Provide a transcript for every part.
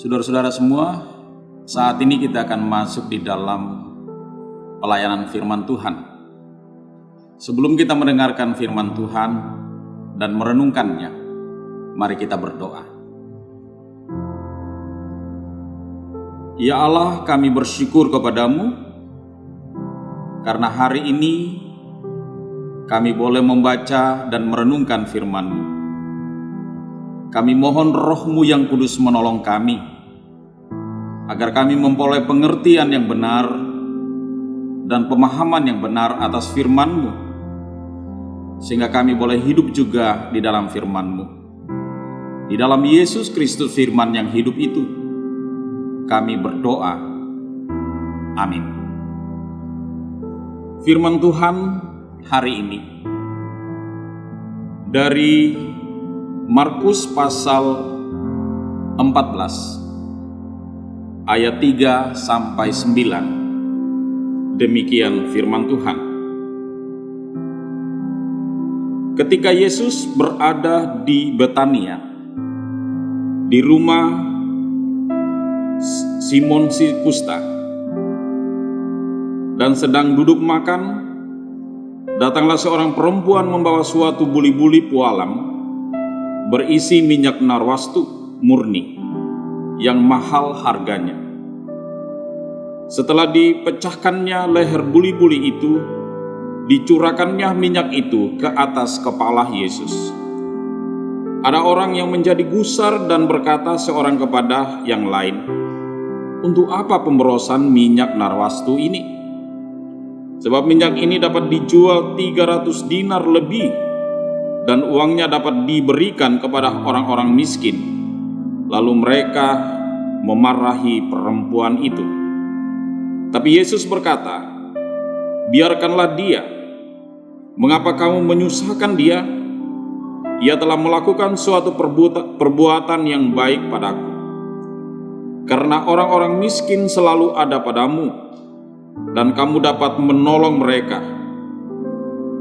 Saudara-saudara semua, saat ini kita akan masuk di dalam pelayanan firman Tuhan. Sebelum kita mendengarkan firman Tuhan dan merenungkannya, mari kita berdoa. Ya Allah, kami bersyukur kepadamu karena hari ini kami boleh membaca dan merenungkan firman-Mu. Kami mohon Roh-Mu yang kudus menolong kami, agar kami memperoleh pengertian yang benar dan pemahaman yang benar atas firman-Mu, sehingga kami boleh hidup juga di dalam firman-Mu. Di dalam Yesus Kristus firman yang hidup itu, kami berdoa. Amin. Firman Tuhan hari ini dari Markus pasal 14 ayat 3 sampai 9. Demikian firman Tuhan. Ketika Yesus berada di Betania, di rumah Simon si Kusta, dan sedang duduk makan, datanglah seorang perempuan membawa suatu buli-buli pualam berisi minyak narwastu murni yang mahal harganya. Setelah dipecahkannya leher buli-buli itu, dicurahkannya minyak itu ke atas kepala Yesus. Ada orang yang menjadi gusar dan berkata seorang kepada yang lain, "Untuk apa pemborosan minyak narwastu ini? Sebab minyak ini dapat dijual 300 dinar lebih, dan uangnya dapat diberikan kepada orang-orang miskin." Lalu mereka memarahi perempuan itu. Tapi Yesus berkata, "Biarkanlah dia. Mengapa kamu menyusahkan dia? Ia telah melakukan suatu perbuatan yang baik padaku. Karena orang-orang miskin selalu ada padamu, dan kamu dapat menolong mereka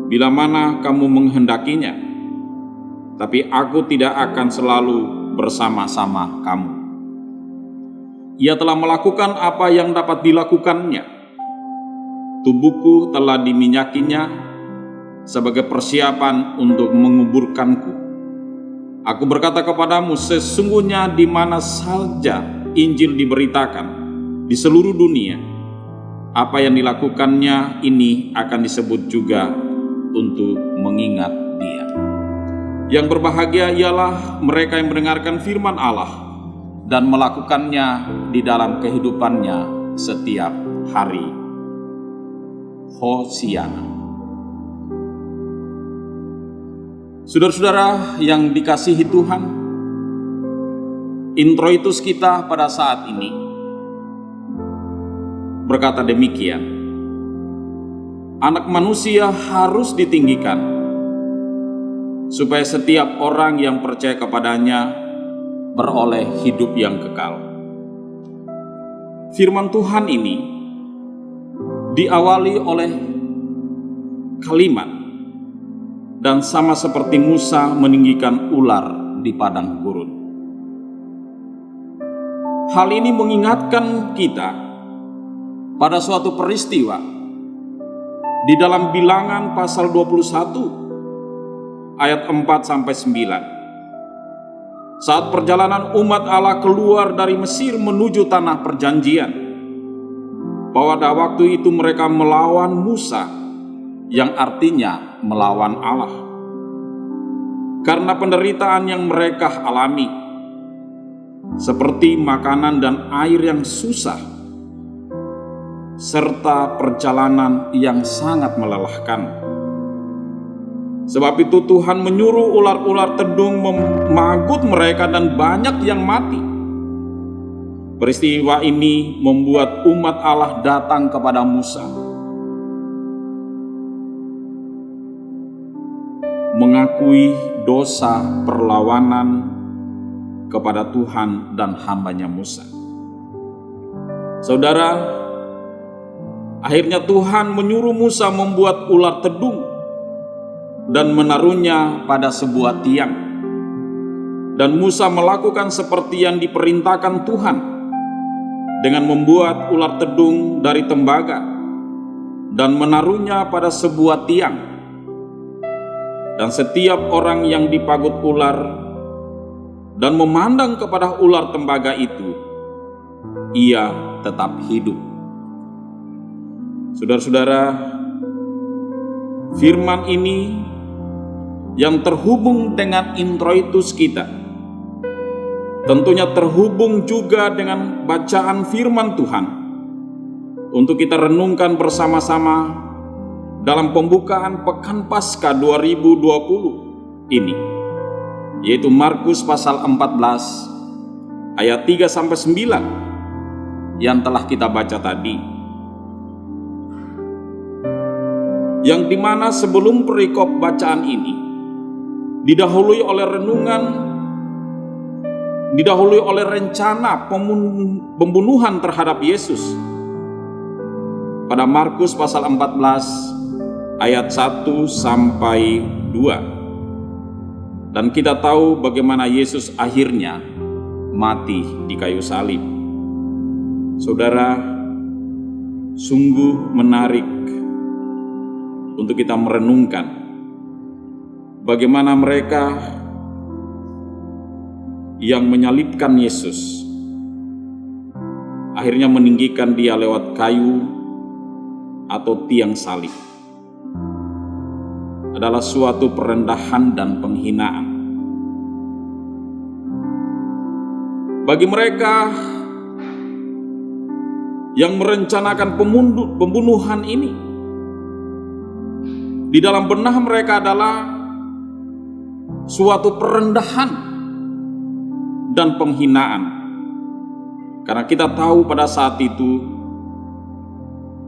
bila mana kamu menghendakinya. Tapi aku tidak akan selalu bersama-sama kamu." Ia telah melakukan apa yang dapat dilakukannya. Tubuhku telah diminyakinya sebagai persiapan untuk menguburkanku. Aku berkata kepadamu, sesungguhnya di mana saja Injil diberitakan di seluruh dunia, apa yang dilakukannya ini akan disebut juga untuk mengingat dia. Yang berbahagia ialah mereka yang mendengarkan firman Allah dan melakukannya di dalam kehidupannya setiap hari. Hosiana. Saudara-saudara yang dikasihi Tuhan, introitus kita pada saat ini berkata demikian: Anak manusia harus ditinggikan, supaya setiap orang yang percaya kepadanya beroleh hidup yang kekal. Firman Tuhan ini diawali oleh kalimat, dan sama seperti Musa meninggikan ular di padang gurun. Hal ini mengingatkan kita pada suatu peristiwa di dalam Bilangan pasal 21 ayat 4-9. Saat perjalanan umat Allah keluar dari Mesir menuju tanah perjanjian, pada waktu itu mereka melawan Musa, yang artinya melawan Allah. Karena penderitaan yang mereka alami, seperti makanan dan air yang susah, serta perjalanan yang sangat melelahkan. Sebab itu Tuhan menyuruh ular-ular tedung memagut mereka dan banyak yang mati. Peristiwa ini membuat umat Allah datang kepada Musa, mengakui dosa perlawanan kepada Tuhan dan hambanya Musa. Saudara, akhirnya Tuhan menyuruh Musa membuat ular tedung dan menaruhnya pada sebuah tiang. Dan Musa melakukan seperti yang diperintahkan Tuhan dengan membuat ular tedung dari tembaga dan menaruhnya pada sebuah tiang. Dan setiap orang yang dipagut ular dan memandang kepada ular tembaga itu, ia tetap hidup. Saudara-saudara, firman ini yang terhubung dengan introitus kita, tentunya terhubung juga dengan bacaan firman Tuhan untuk kita renungkan bersama-sama dalam pembukaan Pekan Paskah 2020 ini, yaitu Markus pasal 14 ayat 3-9 yang telah kita baca tadi, yang dimana sebelum perikop bacaan ini didahului oleh rencana pembunuhan terhadap Yesus pada Markus pasal 14 ayat 1-2. Dan kita tahu bagaimana Yesus akhirnya mati di kayu salib. Saudara, sungguh menarik untuk kita merenungkan bagaimana mereka yang menyalibkan Yesus akhirnya meninggikan dia lewat kayu atau tiang salib. Adalah suatu perendahan dan penghinaan. Bagi mereka yang merencanakan pembunuhan ini, di dalam benak mereka adalah suatu perendahan dan penghinaan. Karena kita tahu pada saat itu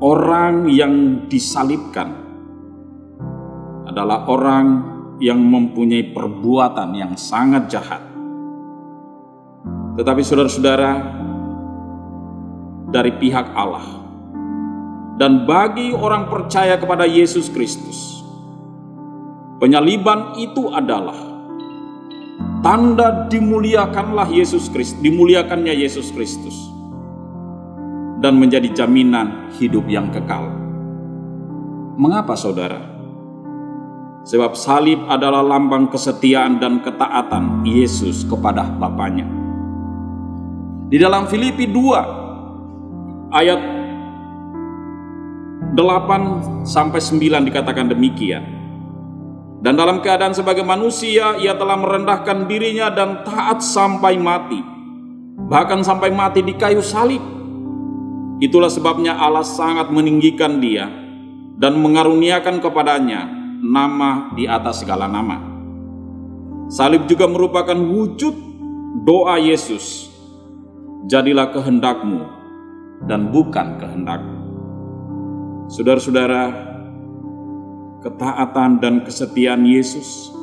orang yang disalibkan adalah orang yang mempunyai perbuatan yang sangat jahat. Tetapi saudara-saudara, dari pihak Allah dan bagi orang percaya kepada Yesus Kristus, penyaliban itu adalah tanda dimuliakannya Yesus Kristus dan menjadi jaminan hidup yang kekal. Mengapa saudara? Sebab salib adalah lambang kesetiaan dan ketaatan Yesus kepada Bapanya. Di dalam Filipi 2 ayat 8-9 dikatakan demikian. Dan dalam keadaan sebagai manusia, ia telah merendahkan dirinya dan taat sampai mati, bahkan sampai mati di kayu salib. Itulah sebabnya Allah sangat meninggikan dia dan mengaruniakan kepadanya nama di atas segala nama. Salib juga merupakan wujud doa Yesus, jadilah kehendakmu dan bukan kehendakku. Saudara-saudara, ketaatan dan kesetiaan Yesus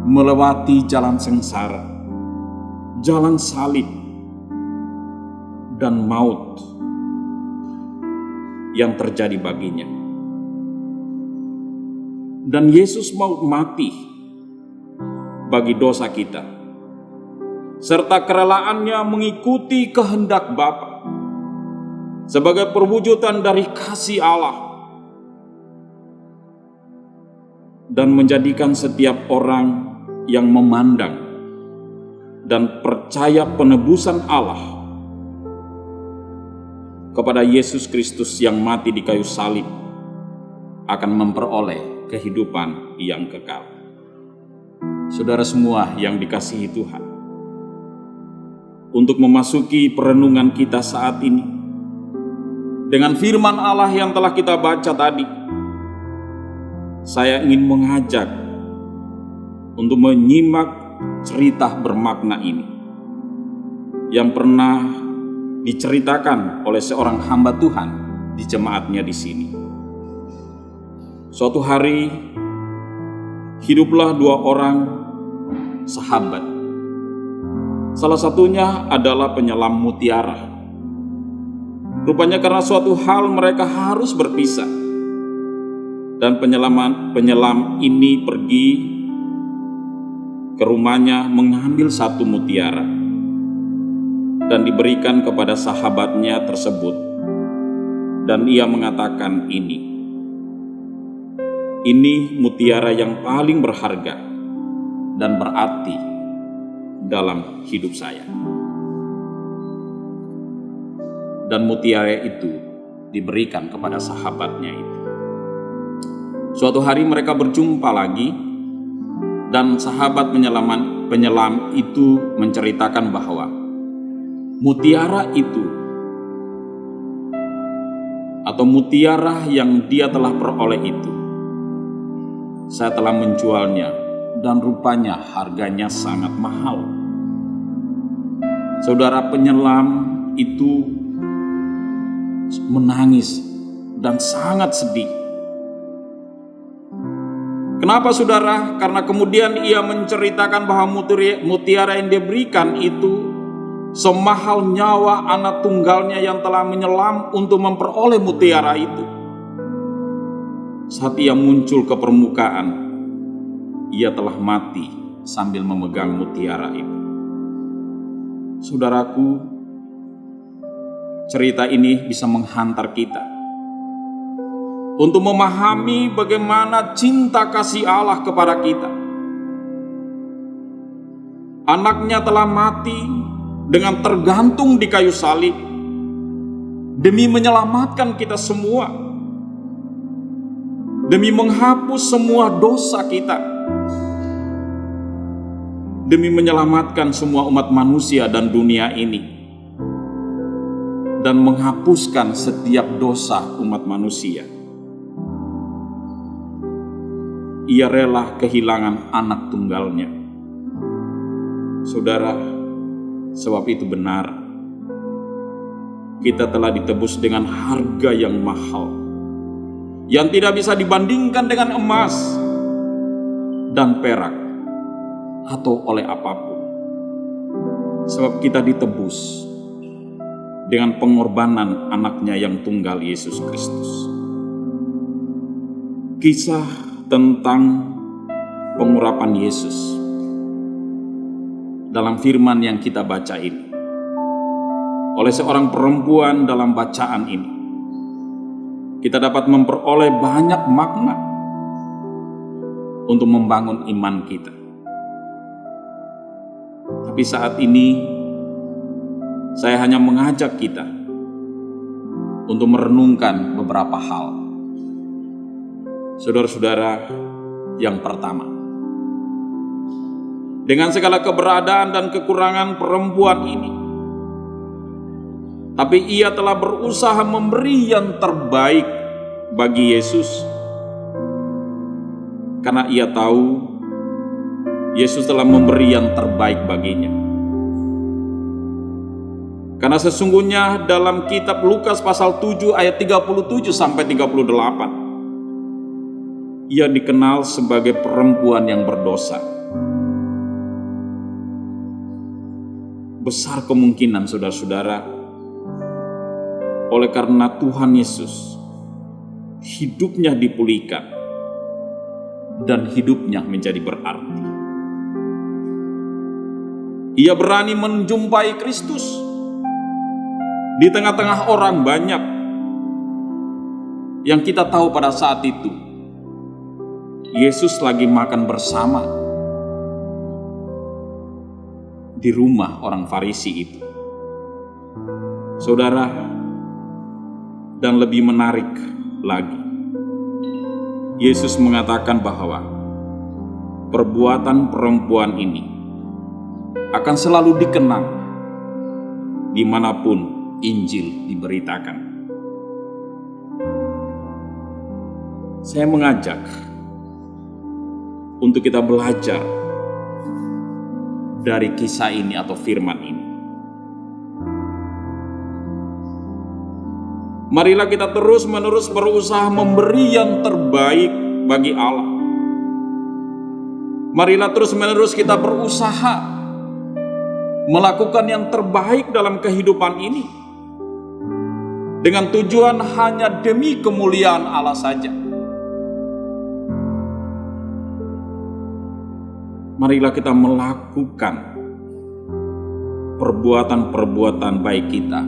melewati jalan sengsara, jalan salib, dan maut yang terjadi baginya. Dan Yesus mau mati bagi dosa kita, serta kerelaannya mengikuti kehendak Bapa sebagai perwujudan dari kasih Allah, dan menjadikan setiap orang yang memandang dan percaya penebusan Allah kepada Yesus Kristus yang mati di kayu salib akan memperoleh kehidupan yang kekal. Saudara semua yang dikasihi Tuhan, untuk memasuki perenungan kita saat ini dengan firman Allah yang telah kita baca tadi, saya ingin mengajak untuk menyimak cerita bermakna ini yang pernah diceritakan oleh seorang hamba Tuhan di jemaatnya di sini. Suatu hari hiduplah dua orang sahabat. Salah satunya adalah penyelam mutiara. Rupanya karena suatu hal mereka harus berpisah. Dan penyelam ini pergi ke rumahnya mengambil satu mutiara dan diberikan kepada sahabatnya tersebut, dan ia mengatakan, ini mutiara yang paling berharga dan berarti dalam hidup saya. Dan mutiara itu diberikan kepada sahabatnya itu. Suatu hari mereka berjumpa lagi, dan sahabat penyelam itu menceritakan bahwa mutiara itu, atau mutiara yang dia telah peroleh itu, saya telah menjualnya dan rupanya harganya sangat mahal. Saudara penyelam itu menangis dan sangat sedih. Kenapa saudara? Karena kemudian ia menceritakan bahwa mutiara yang diberikan itu semahal nyawa anak tunggalnya yang telah menyelam untuk memperoleh mutiara itu. Saat ia muncul ke permukaan, ia telah mati sambil memegang mutiara itu. Saudaraku, cerita ini bisa menghantar kita untuk memahami bagaimana cinta kasih Allah kepada kita. Anaknya telah mati dengan tergantung di kayu salib demi menyelamatkan kita semua, demi menghapus semua dosa kita, demi menyelamatkan semua umat manusia dan dunia ini, dan menghapuskan setiap dosa umat manusia. Ia rela kehilangan anak tunggalnya. Saudara, sebab itu benar, kita telah ditebus dengan harga yang mahal, yang tidak bisa dibandingkan dengan emas dan perak atau oleh apapun. Sebab kita ditebus dengan pengorbanan anaknya yang tunggal, Yesus Kristus. Kisah tentang pengurapan Yesus dalam firman yang kita baca ini oleh seorang perempuan dalam bacaan ini, kita dapat memperoleh banyak makna untuk membangun iman kita. Tapi saat ini saya hanya mengajak kita untuk merenungkan beberapa hal. Saudara-saudara, yang pertama, dengan segala keberadaan dan kekurangan perempuan ini, tapi ia telah berusaha memberi yang terbaik bagi Yesus, karena ia tahu Yesus telah memberi yang terbaik baginya. Karena sesungguhnya dalam kitab Lukas pasal 7 ayat 37 sampai 38, ia dikenal sebagai perempuan yang berdosa. Besar kemungkinan saudara-saudara, oleh karena Tuhan Yesus hidupnya dipulihkan dan hidupnya menjadi berarti. Ia berani menjumpai Kristus di tengah-tengah orang banyak yang kita tahu pada saat itu Yesus lagi makan bersama di rumah orang Farisi itu. Saudara, dan lebih menarik lagi, Yesus mengatakan bahwa perbuatan perempuan ini akan selalu dikenang dimanapun Injil diberitakan. Saya mengajak untuk kita belajar dari kisah ini atau firman ini. Marilah kita terus-menerus berusaha memberi yang terbaik bagi Allah. Marilah terus-menerus kita berusaha melakukan yang terbaik dalam kehidupan ini, dengan tujuan hanya demi kemuliaan Allah saja. marilah kita melakukan perbuatan-perbuatan baik kita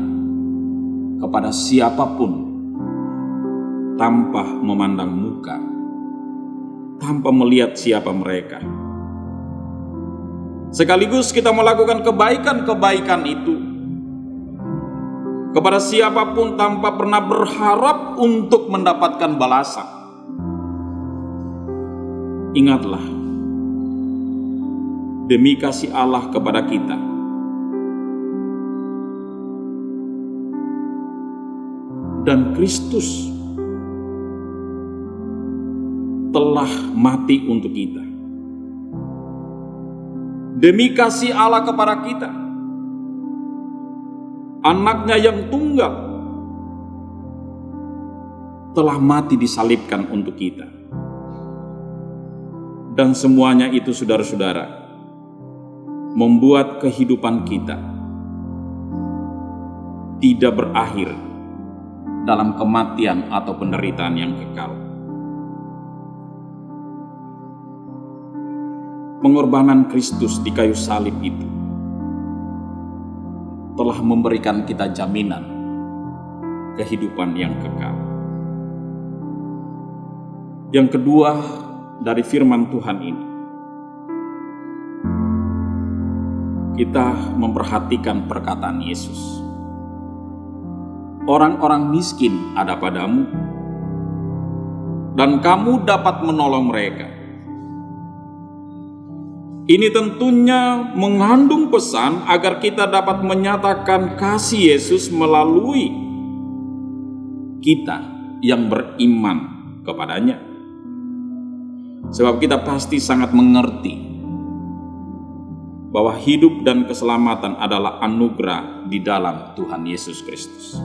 kepada siapapun tanpa memandang muka, tanpa melihat siapa mereka. Sekaligus kita melakukan kebaikan-kebaikan itu kepada siapapun tanpa pernah berharap untuk mendapatkan balasan. Ingatlah, demi kasih Allah kepada kita, dan Kristus telah mati untuk kita. Demi kasih Allah kepada kita, anaknya yang tunggal telah mati disalibkan untuk kita. Dan semuanya itu, saudara-saudara, membuat kehidupan kita tidak berakhir dalam kematian atau penderitaan yang kekal. Pengorbanan Kristus di kayu salib itu telah memberikan kita jaminan kehidupan yang kekal. Yang kedua, dari firman Tuhan ini, kita memperhatikan perkataan Yesus. Orang-orang miskin ada padamu, dan kamu dapat menolong mereka. Ini tentunya mengandung pesan agar kita dapat menyatakan kasih Yesus melalui kita yang beriman kepadanya. Sebab kita pasti sangat mengerti bahwa hidup dan keselamatan adalah anugerah di dalam Tuhan Yesus Kristus.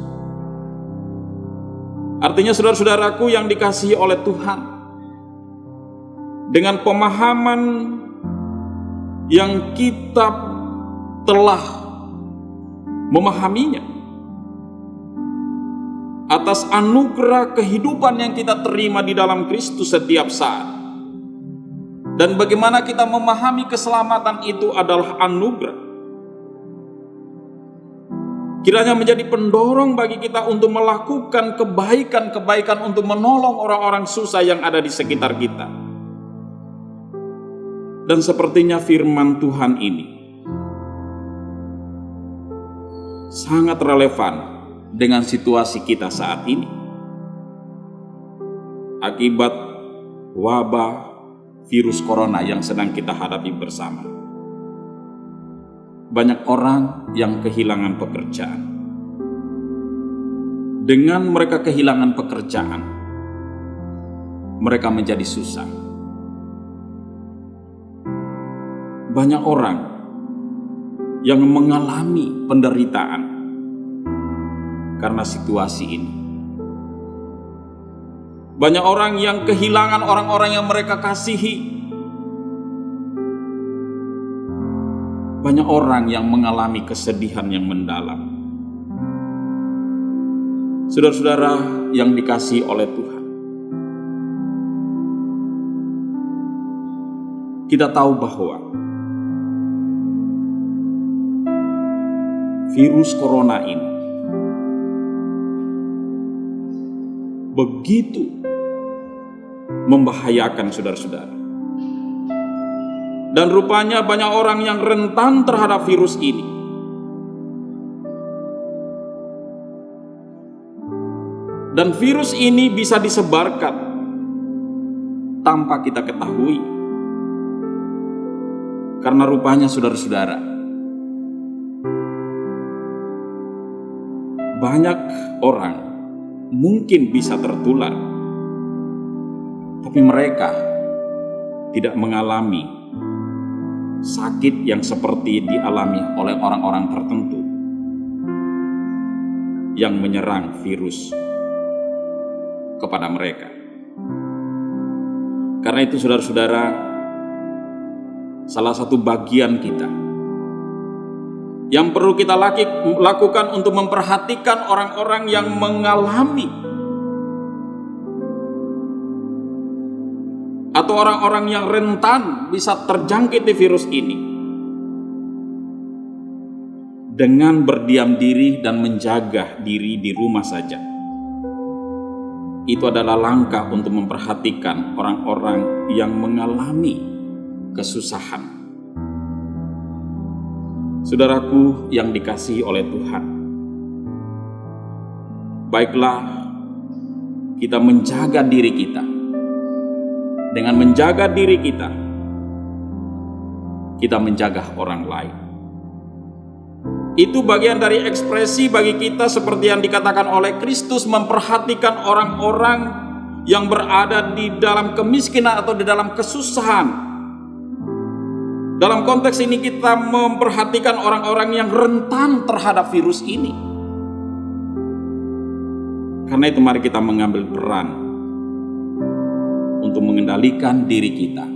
Artinya, saudara-saudaraku yang dikasihi oleh Tuhan, dengan pemahaman yang kita telah memahaminya atas anugerah kehidupan yang kita terima di dalam Kristus setiap saat, dan bagaimana kita memahami keselamatan itu adalah anugerah, kiranya menjadi pendorong bagi kita untuk melakukan kebaikan-kebaikan untuk menolong orang-orang susah yang ada di sekitar kita. Dan sepertinya firman Tuhan ini sangat relevan dengan situasi kita saat ini. Akibat wabah virus corona yang sedang kita hadapi bersama, banyak orang yang kehilangan pekerjaan. Dengan mereka kehilangan pekerjaan, mereka menjadi susah. Banyak orang yang mengalami penderitaan karena situasi ini. Banyak orang yang kehilangan orang-orang yang mereka kasihi. Banyak orang yang mengalami kesedihan yang mendalam. Saudara-saudara yang dikasihi oleh Tuhan, kita tahu bahwa virus corona ini begitu membahayakan, saudara-saudara. Dan rupanya banyak orang yang rentan terhadap virus ini. Dan virus ini bisa disebarkan tanpa kita ketahui. Karena rupanya, saudara-saudara, banyak orang mungkin bisa tertular, tapi mereka tidak mengalami sakit yang seperti dialami oleh orang-orang tertentu yang menyerang virus kepada mereka. Karena itu, saudara-saudara, salah satu bagian kita yang perlu kita lakukan untuk memperhatikan orang-orang yang mengalami atau orang-orang yang rentan bisa terjangkit virus ini dengan berdiam diri dan menjaga diri di rumah saja. Itu adalah langkah untuk memperhatikan orang-orang yang mengalami kesusahan. Saudaraku yang dikasihi oleh Tuhan, baiklah kita menjaga diri kita. Dengan menjaga diri kita, kita menjaga orang lain. Itu bagian dari ekspresi bagi kita seperti yang dikatakan oleh Kristus, memperhatikan orang-orang yang berada di dalam kemiskinan atau di dalam kesusahan. Dalam konteks ini kita memperhatikan orang-orang yang rentan terhadap virus ini. Karena itu mari kita mengambil peran untuk mengendalikan diri kita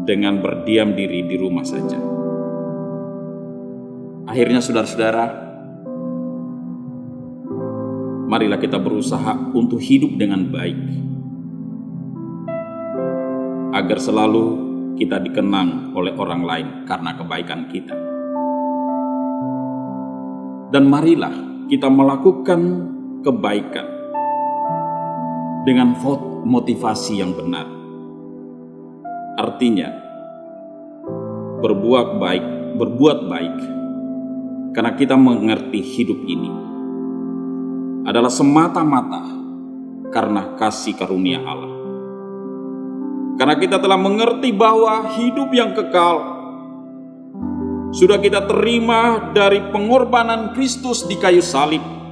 dengan berdiam diri di rumah saja. Akhirnya saudara-saudara, marilah kita berusaha untuk hidup dengan baik, agar selalu kita dikenang oleh orang lain karena kebaikan kita. Dan marilah kita melakukan kebaikan dengan motivasi yang benar. Artinya, berbuat baik karena kita mengerti hidup ini adalah semata-mata karena kasih karunia Allah. Karena kita telah mengerti bahwa hidup yang kekal sudah kita terima dari pengorbanan Kristus di kayu salib.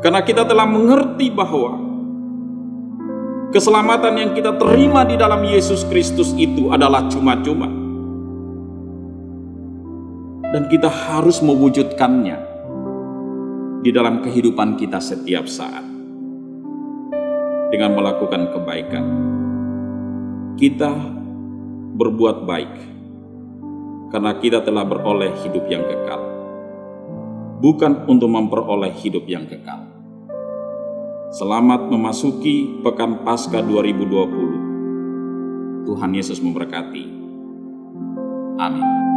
Karena kita telah mengerti bahwa keselamatan yang kita terima di dalam Yesus Kristus itu adalah cuma-cuma. Dan kita harus mewujudkannya di dalam kehidupan kita setiap saat. Dengan melakukan kebaikan, kita berbuat baik karena kita telah beroleh hidup yang kekal, bukan untuk memperoleh hidup yang kekal. Selamat memasuki Pekan Paskah 2020. Tuhan Yesus memberkati. Amin.